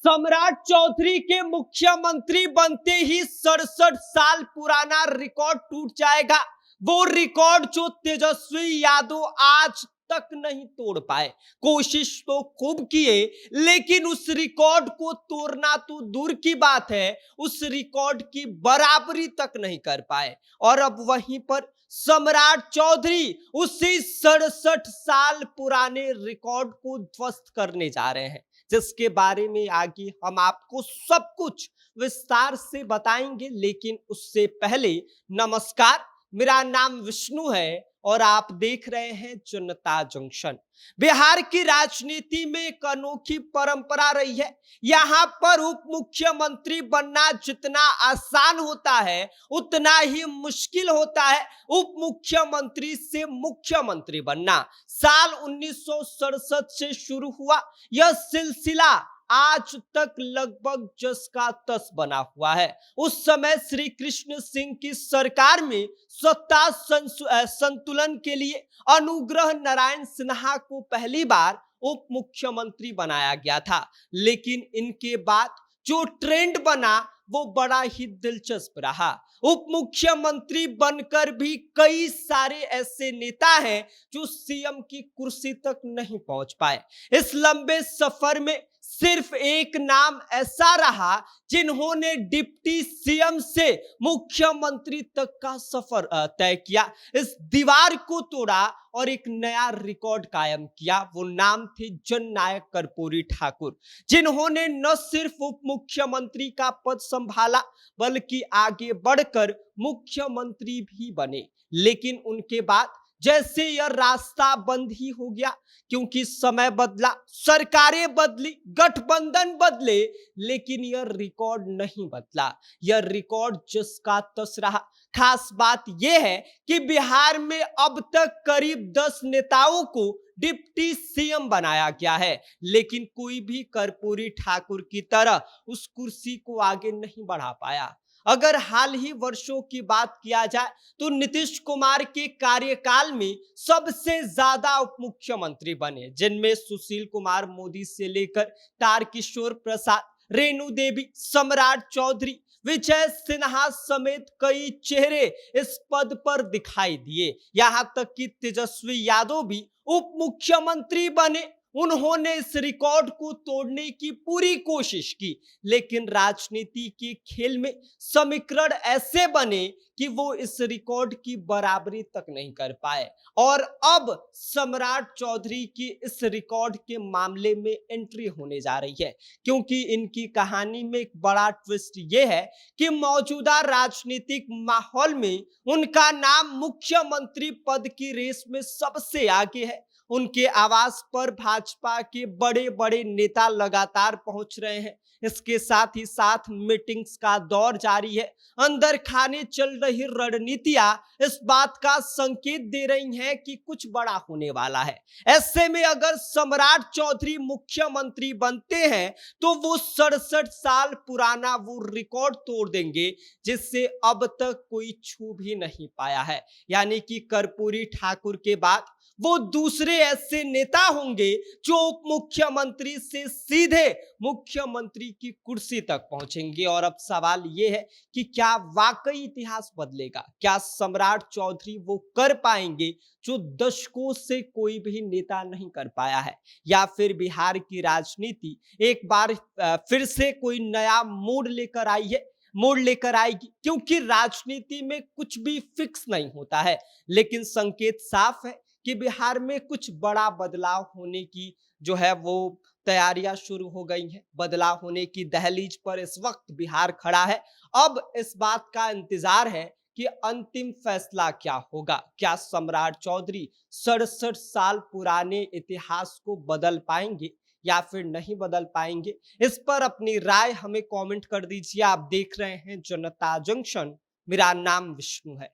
सम्राट चौधरी के मुख्यमंत्री बनते ही 67 साल पुराना रिकॉर्ड टूट जाएगा। वो रिकॉर्ड जो तेजस्वी यादव आज तक नहीं तोड़ पाए। कोशिश तो खूब किए, लेकिन उस रिकॉर्ड को तोड़ना तो दूर की बात है, उस रिकॉर्ड की बराबरी तक नहीं कर पाए। और अब वहीं पर सम्राट चौधरी उसी 67 साल पुराने रिकॉर्ड को ध्वस्त करने जा रहे हैं, जिसके बारे में आगे हम आपको सब कुछ विस्तार से बताएंगे। लेकिन उससे पहले नमस्कार, मेरा नाम विष्णु है और आप देख रहे हैं जनता जंक्शन। बिहार की राजनीति में एक अनोखी परंपरा रही है। यहाँ पर उप मुख्यमंत्री बनना जितना आसान होता है, उतना ही मुश्किल होता है उप मुख्यमंत्री से मुख्यमंत्री बनना। साल 1967 से शुरू हुआ यह सिलसिला आज तक लगभग 10 का 10 बना हुआ है। उस समय श्री कृष्ण सिंह की सरकार में सत्ता संतुलन के लिए अनुग्रह नारायण सिन्हा को पहली बार उप मुख्यमंत्री बनाया गया था। लेकिन इनके बाद जो ट्रेंड बना वो बड़ा ही दिलचस्प रहा। उप मुख्यमंत्री बनकर भी कई सारे ऐसे नेता हैं जो सीएम की कुर्सी तक नहीं पहुंच पाए। इस लंबे सफर में सिर्फ एक नाम ऐसा रहा जिन्होंने डिप्टी सीएम से मुख्यमंत्री तक का सफर तय किया, इस दीवार को तोड़ा और एक नया रिकॉर्ड कायम किया। वो नाम थे जननायक कर्पूरी ठाकुर, जिन्होंने न सिर्फ उप मुख्यमंत्री का पद संभाला बल्कि आगे बढ़कर मुख्यमंत्री भी बने। लेकिन उनके बाद जैसे यह रास्ता बंद ही हो गया, क्योंकि समय बदला, सरकारें बदली, गठबंधन बदले, लेकिन यह रिकॉर्ड नहीं बदला। यह रिकॉर्ड जिसका तस रहा। खास बात यह है कि बिहार में अब तक करीब 10 नेताओं को डिप्टी सीएम बनाया गया है, लेकिन कोई भी कर्पूरी ठाकुर की तरह उस कुर्सी को आगे नहीं बढ़ा पाया। अगर हाल ही वर्षों की बात किया जाए तो नीतीश कुमार के कार्यकाल में सबसे ज्यादा उप मुख्यमंत्री बने, जिनमें सुशील कुमार मोदी से लेकर तारकिशोर प्रसाद, रेणु देवी, सम्राट चौधरी, विजय सिन्हा समेत कई चेहरे इस पद पर दिखाई दिए। यहां तक कि तेजस्वी यादव भी उप मुख्यमंत्री बने। उन्होंने इस रिकॉर्ड को तोड़ने की पूरी कोशिश की, लेकिन राजनीति के खेल में समीकरण ऐसे बने कि वो इस रिकॉर्ड की बराबरी तक नहीं कर पाए। और अब सम्राट चौधरी की इस रिकॉर्ड के मामले में एंट्री होने जा रही है, क्योंकि इनकी कहानी में एक बड़ा ट्विस्ट ये है कि मौजूदा राजनीतिक माहौल में उनका नाम मुख्यमंत्री पद की रेस में सबसे आगे है। उनके आवास पर भाजपा के बड़े बड़े नेता लगातार पहुंच रहे हैं। इसके साथ ही साथ मीटिंग्स का दौर जारी है। अंदर खाने चल रही रणनीतियां इस बात का संकेत दे रही हैं कि कुछ बड़ा होने वाला है। ऐसे में अगर सम्राट चौधरी मुख्यमंत्री बनते हैं तो वो 67 साल पुराना वो रिकॉर्ड तोड़ देंगे जिससे अब तक कोई छू भी नहीं पाया है। यानी कि कर्पूरी ठाकुर के बाद वो दूसरे ऐसे नेता होंगे जो उप मुख्यमंत्री से सीधे मुख्यमंत्री की कुर्सी तक पहुंचेंगे। और अब सवाल यह है कि क्या वाकई इतिहास बदलेगा? क्या सम्राट चौधरी वो कर पाएंगे जो दशकों से कोई भी नेता नहीं कर पाया है? या फिर बिहार की राजनीति एक बार फिर से कोई नया मोड़ लेकर आएगी? क्योंकि राजनीति में कुछ भी फिक्स नहीं होता है, लेकिन संकेत साफ है कि बिहार में कुछ बड़ा बदलाव होने की जो है वो तैयारियां शुरू हो गई हैं। बदलाव होने की दहलीज पर इस वक्त बिहार खड़ा है। अब इस बात का इंतजार है कि अंतिम फैसला क्या होगा। क्या सम्राट चौधरी 67 साल पुराने इतिहास को बदल पाएंगे या फिर नहीं बदल पाएंगे? इस पर अपनी राय हमें कमेंट कर दीजिए। आप देख रहे हैं जनता जंक्शन, मेरा नाम विष्णु है।